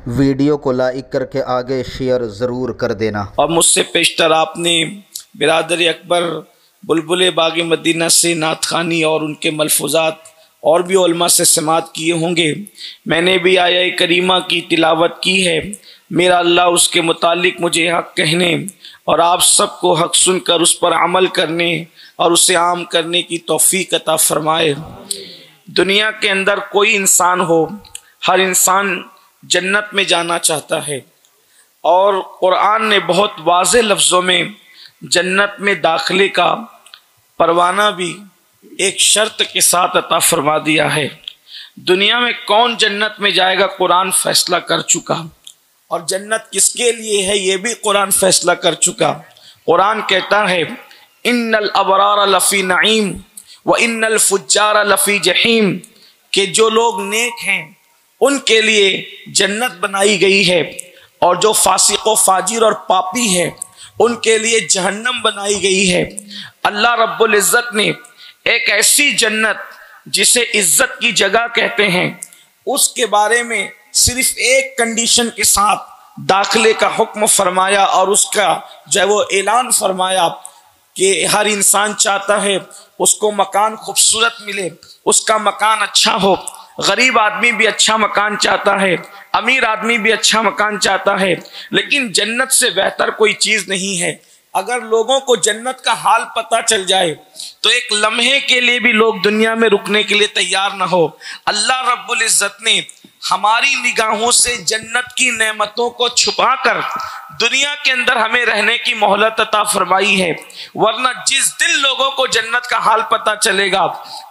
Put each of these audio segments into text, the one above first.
Video को like करके आगे शेयर ज़रूर कर देना। और मुझसे पेशतर आपने बिरादर अकबर बुलबुल बाग़ मदीना से नात खानी और उनके मलफूज़ात और भी उलमा से समात किए होंगे। मैंने भी आया करीमा की तिलावत की है। मेरा अल्लाह उसके मुतालिक मुझे हक़ कहने और आप सबको हक़ सुनकर उस पर अमल करने और उसे आम करने की तौफ़ीक़ अता फ़रमाए। दुनिया के अंदर कोई इंसान हो, हर इंसान जन्नत में जाना चाहता है और कुरान ने बहुत वाज़ेह लफ्ज़ों में जन्नत में दाखिले का परवाना भी एक शर्त के साथ अता फरमा दिया है। दुनिया में कौन जन्नत में जाएगा कुरान फैसला कर चुका, और जन्नत किसके लिए है ये भी कुरान फैसला कर चुका। कुरान कहता है इन्नल अबरार लफ़ी नईम व इन्नल फुज्जार लफ़ी जहीम, कि जो लोग नेक हैं उनके लिए जन्नत बनाई गई है और जो फासिक व फाजिर और पापी है उनके लिए जहन्नम बनाई गई है। अल्लाह रब्बुल इज़्ज़त ने एक ऐसी जन्नत जिसे इज्जत की जगह कहते हैं उसके बारे में सिर्फ एक कंडीशन के साथ दाखिले का हुक्म फरमाया और उसका जो है वो ऐलान फरमाया कि हर इंसान चाहता है उसको मकान खूबसूरत मिले, उसका मकान अच्छा हो। गरीब आदमी भी अच्छा मकान चाहता है, अमीर आदमी भी अच्छा मकान चाहता है, लेकिन जन्नत से बेहतर कोई चीज़ नहीं है। अगर लोगों को जन्नत का हाल पता चल जाए तो एक लम्हे के लिए भी लोग दुनिया में रुकने के लिए तैयार ना हो। अल्लाह रब्बुल इज़्ज़त ने हमारी निगाहों से जन्नत की नेमतों को छुपाकर दुनिया के अंदर हमें रहने की मोहलत अता फरमाई है। वरना जिस दिन लोगों को जन्नत का हाल पता चलेगा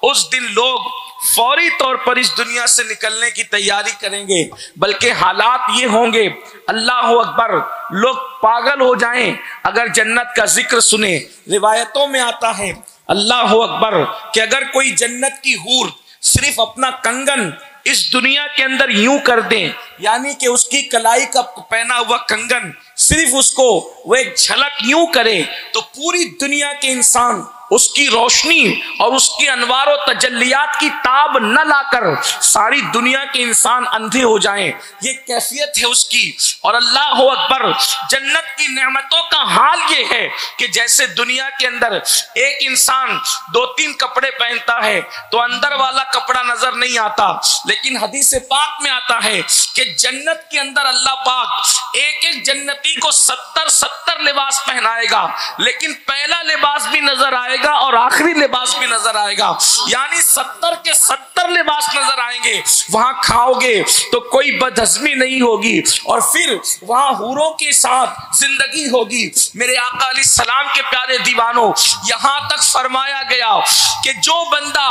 उस दिन लोग फौरी तौर पर इस दुनिया से निकलने की तैयारी करेंगे, बल्कि हालात ये होंगे अल्लाह अकबर, लोग पागल हो जाएं अगर जन्नत का जिक्र सुने। रिवायतों में आता है अल्लाह अकबर कि अगर कोई जन्नत की हूर सिर्फ अपना कंगन इस दुनिया के अंदर यूं कर दें, यानी कि उसकी कलाई का पहना हुआ कंगन सिर्फ उसको वो एक झलक यूं करे, तो पूरी दुनिया के इंसान उसकी रोशनी और उसकी अनवार और तजल्लियात की ताब न लाकर सारी दुनिया के इंसान अंधे हो जाएं। ये कैफियत है उसकी। और अल्लाह अकबर, जन्नत की नेमतों का हाल ये है कि जैसे दुनिया के अंदर एक इंसान 2-3 कपड़े पहनता है तो अंदर वाला कपड़ा नजर नहीं आता, लेकिन हदीस पाक में आता है कि जन्नत के अंदर अल्लाह पाक एक एक जन्नती को 70 लिबास पहनाएगा, लेकिन पहला लिबास भी नजर आएगा और आखिरी लिबास भी नजर आएगा, यानी 70 के 70 लिबास नजर आएंगे। वहां खाओगे तो कोई बदहजमी नहीं होगी और फिर वहां हूरों के साथ जिंदगी होगी। मेरे आका अलैहिस्सलाम के प्यारे दीवानों, यहां तक फरमाया गया कि जो बंदा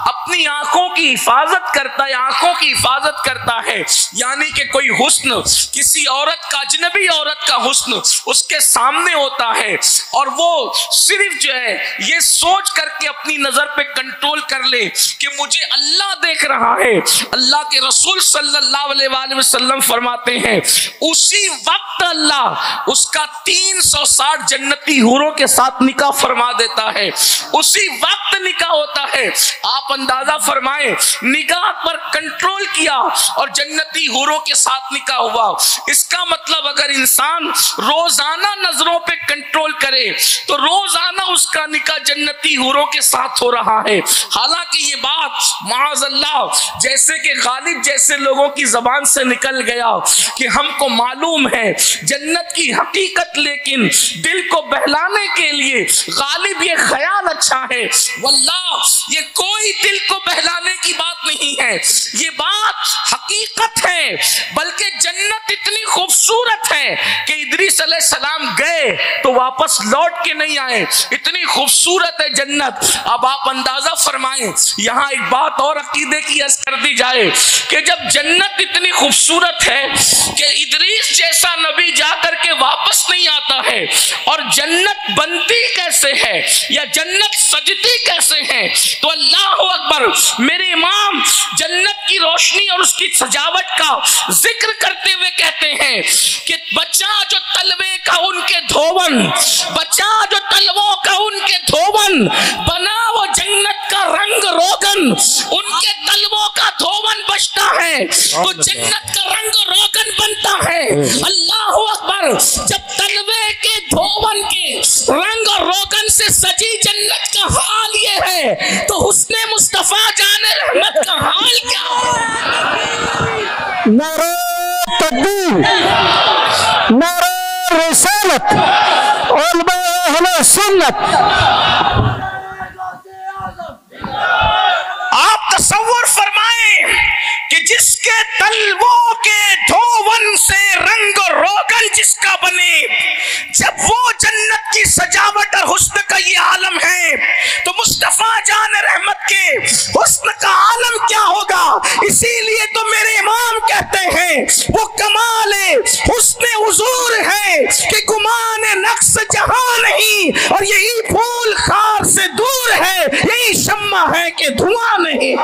अपनी आंखों की हिफाजत करता है, आंखों की हिफाजत करता है, यानी कि कोई हुस्न, किसी औरत का, अजनबी औरत का हुस्न उसके सामने होता है और वो सिर्फ जो है ये सोच करके अपनी नजर पे कंट्रोल कर ले कि मुझे अल्लाह देख रहा है। अल्लाह के रसूल सल्लल्लाहु अलैहि वसल्लम फरमाते हैं उसी वक्त अल्लाह उसका 360 जन्नती हूरों के साथ निकाह फरमा देता है। उसी वक्त निकाह होता है। आप अंदाजा फरमाएं, निगाह पर कंट्रोल किया और जन्नती हूरों के साथ निकाह हुआ। इसका मतलब अगर इंसान रोजाना नजरों पे कंट्रोल करे तो रोजाना उसका निकाह जन्नती हूरों के साथ हो रहा है। हालांकि ये बात माअज़ल्लाह जैसे कि गालिब जैसे लोगों की जबान से निकल गया कि हमको मालूम है जन्नत की हकीकत, लेकिन दिल को बहलाने के लिए गालिब ये ख्याल अच्छा है। वल्लाह ये कोई दिल को बहलाने की बात नहीं है, ये बात हकीकत है। बल्कि जन्नत इतनी खूबसूरत है कि इदरीस अलैहिस्सलाम गए तो वापस लौट के नहीं आए, इतनी खूबसूरत है जन्नत। अब आप अंदाजा फरमाएं, यहाँ एक बात और अकीदे की अर्ज कर दी जाए कि जब जन्नत इतनी खूबसूरत है कि इदरीस जैसा नबी जाकर के वापस नहीं आता है, और जन्नत बनती कैसे है या जन्नत सजती कैसे है, तो अल्लाह अकबर, मेरे इमाम जन्नत की रोशनी और उसकी सजावट का जिक्र करते हुए कहते हैं कि बचा जो तलवे का उनके धोवन, बचा जो तलवों का उनके धोवन, बना वो जन्नत का रंग रोगन। उनके तलवों का धोवन बचता है तो जन्नत का रंग रोगन बनता अल्लाह अकबर। जब तलवे के धोवन के रंग और रोगन से सजी जन्नत का हाल ये है, तो हुस्ने मुस्तफा जाने रहमत का हाल क्या है? नारे तकबीर, नारे रिसालत, उलमा अहले सुन्नत। आप तसव्वुर फरमाएं कि जिसके तलवों के धोवन से रंग और रोगन जिसका बने, जब वो जन्नत की सजावट और हुस्न का ये आलम है, तो मुस्तफा जान रहमत के हुस्न का आलम क्या होगा? इसीलिए तो मेरे इमाम कहते हैं वो कमाले हुस्न हुजूर है कि गुमान नक्श जहां नहीं, और यही फूल खार से दूर है, यही शम्मा है कि धुआं नहीं।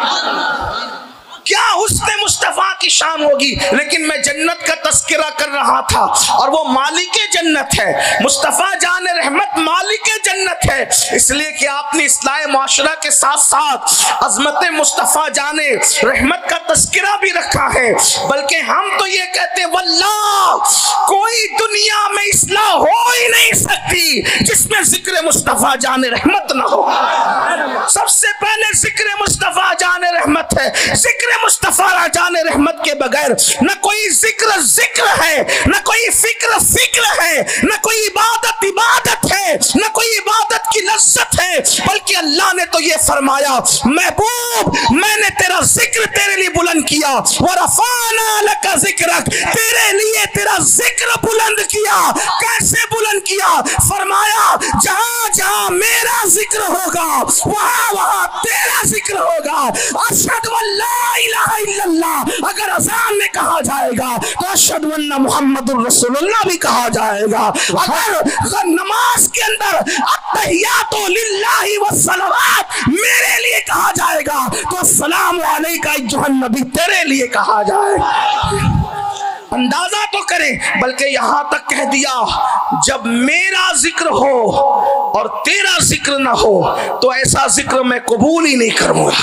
क्या हुस्न मुस्तफा की शान होगी। लेकिन मैं जन्नत का तस्करा कर रहा था, और वो मालिके जन्नत है, मुस्तफा जान रहमत मालिके जन्नत है, इसलिए कि आपने इस्लाह माशरा के साथ साथ अजमत मुस्तफा जाने रहमत का तस्करा भी रखा है। बल्कि हम तो ये कहते हैं वल्लाह कोई दुनिया में इस्लाह हो ही नहीं सकती जिसमें जिक्र मुस्तफा जाने रहमत ना हो। सबसे पहले जिक्र मुस्तफा जाने रहमत है। जिक्र मुस्तफा जाने रहमत के बगैर न कोई जिक्र है, न कोई फिक्र है, न कोई इबादत है, न कोई इबादत की लज्जत है। बल्कि अल्लाह ने तो ये फरमाया, महबूब मैंने तेरा जिक्र तेरे लिए बुलंद किया, व रफ़अना लका ज़िक्रक, तेरे लिए तेरा जिक्र बुलंद किया। कैसे बुलंद किया? फरमाया जहां जहां मेरा जिक्र होगा वहां वहां तेरा जिक्र होगा। अशहदु अल्ला इलाहा इल्लल्लाह अगर अज़ान में कहा जाएगा तो अशहदु अन्ना मुहम्मदुर रसूलुल्लाह भी कहा जाएगा। अगर नमाज के अंदर अत्तहियातु लिल्लाहि वस्सलावात मेरे लिए कहा जाएगा तो अस्सलामु अलैका अय्युहन नबी तेरे लिए कहा जाएगा। अंदाजा तो करें। बल्कि यहां तक कह दिया जब मेरा जिक्र हो और तेरा जिक्र ना हो तो ऐसा जिक्र मैं कबूल ही नहीं करूंगा।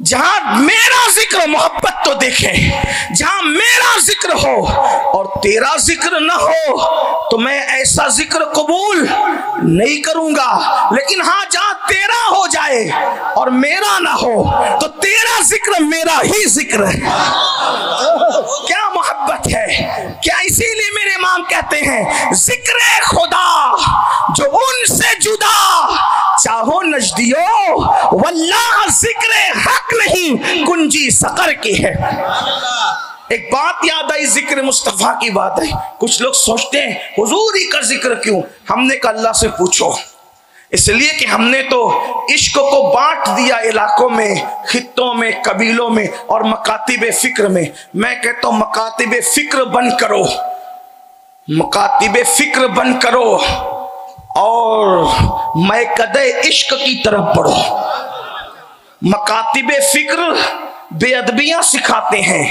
जहां मेरा जिक्र, मोहब्बत तो देखें, जहां मेरा जिक्र हो और तेरा जिक्र ना हो तो मैं ऐसा जिक्र कबूल नहीं करूंगा। लेकिन हाँ जहां तेरा हो जाए और मेरा ना हो तो तेरा जिक्र मेरा ही जिक्र है। क्या मोहब्बत है, क्या इसीलिए मेरे इमाम कहते हैं जिक्र खुदा जो उनसे जुदा चाहो नजदियो वल्लाह जिक्र हक नहीं कुंजी सकर की है। एक बात याद आई, जिक्र मुस्तफा की बात है। कुछ लोग सोचते हैं हुजूर ही का जिक्र क्यों? हमने कहा अल्लाह से पूछो। इसलिए कि हमने तो इश्क को बांट दिया इलाकों में, खित्तों में, कबीलों में और मकातिब फिक्र में। मैं कहता हूं मकातिब फिक्र बंद करो, मकातिब फिक्र बंद करो और मैं कदे इश्क की तरफ बढ़ो। मकातिब फिक्र बेअदबियां सिखाते हैं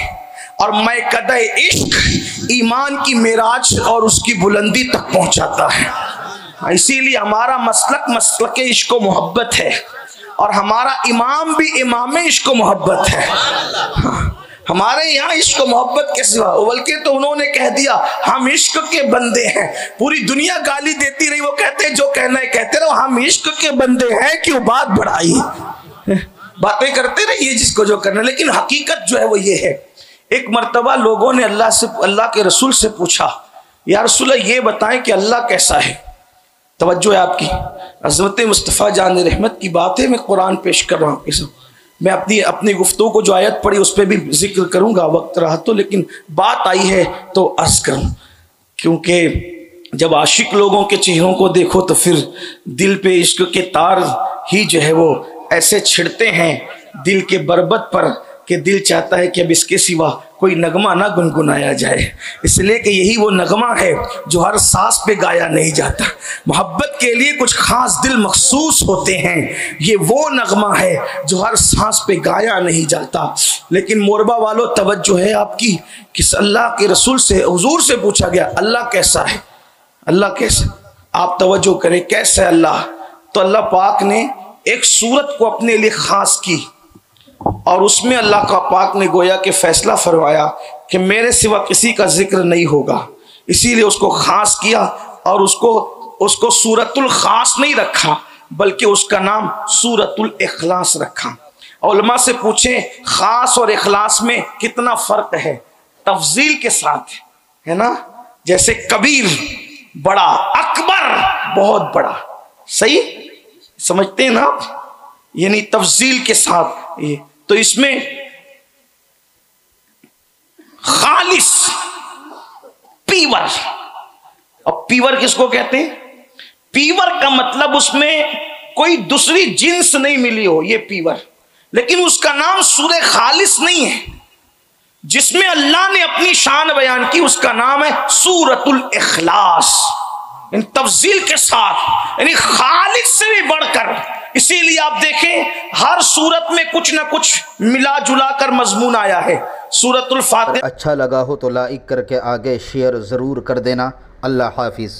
और मैं कदे इश्क ईमान की मेराज और उसकी बुलंदी तक पहुंचाता है। इसीलिए हमारा मसलक इश्क व मोहब्बत है और हमारा इमाम भी इमाम इश्क व मोहब्बत है। हमारे यहाँ इश्क मोहब्बत के सिवा, बल्कि तो उन्होंने कह दिया हम इश्क के बंदे हैं। पूरी दुनिया गाली देती रही, वो कहते जो कहना है कहते रहो, हम इश्क के बंदे हैं, क्यों बात बढ़ाई, बातें करते रहिए जिसको जो करना। लेकिन हकीकत जो है वो ये है। एक मर्तबा लोगों ने अल्लाह के रसूल से पूछा, या रसूल ये बताएं कि अल्लाह कैसा है। तवज्जो है आपकी, अज़मत मुस्तफ़ा जान रहमत की बात है, मैं कुरान पेश कर रहा हूँ। मैं अपनी गुफ्तगू को जो आयत पढ़ी उस पर भी जिक्र करूंगा वक्त रहा तो, लेकिन बात आई है तो अर्ज करूं। क्योंकि जब आशिक लोगों के चेहरों को देखो तो फिर दिल पे इश्क के तार ही जो है वो ऐसे छिड़ते हैं दिल के बरबत पर कि दिल चाहता है कि अब इसके सिवा कोई नगमा ना गुनगुनाया जाए। इसलिए कि यही वो नगमा है जो हर सांस पे गाया नहीं जाता। मोहब्बत के लिए कुछ खास दिल मखसूस होते हैं, ये वो नगमा है जो हर सांस पे गाया नहीं जाता। लेकिन मोरबा वालों तवज्जो है आपकी कि अल्लाह के रसूल से, हुजूर से पूछा गया अल्लाह कैसा है, अल्लाह कैसा, आप तवज्जो करें कैसा है अल्लाह। तो अल्लाह पाक ने एक सूरत को अपने लिए खास की और उसमें अल्लाह का पाक ने गोया के फैसला फरमाया कि मेरे सिवा किसी का जिक्र नहीं होगा, इसीलिए उसको खास किया और उसको सूरतुल खास नहीं रखा बल्कि उसका नाम सूरतुल इखलास रखा। उलमा से पूछें खास और इखलास में कितना फर्क है, तफजील के साथ, है ना। जैसे कबीर बड़ा, अकबर बहुत बड़ा, सही समझते हैं ना आप, यानी तफजील के साथ ये। तो इसमें खालिस, पीवर, अब पीवर किसको कहते हैं? पीवर का मतलब उसमें कोई दूसरी जिन्स नहीं मिली हो, ये पीवर। लेकिन उसका नाम सूरह खालिस नहीं है, जिसमें अल्लाह ने अपनी शान बयान की, उसका नाम है सूरतुल इखलास, इन तफजील के साथ, यानी खालिस से भी बढ़कर। इसीलिए आप देखें हर सूरत में कुछ ना कुछ मिला जुला कर मजमून आया है। सूरतुल फातिहा अच्छा लगा हो तो लाइक करके आगे शेयर ज़रूर कर देना। अल्लाह हाफिज़।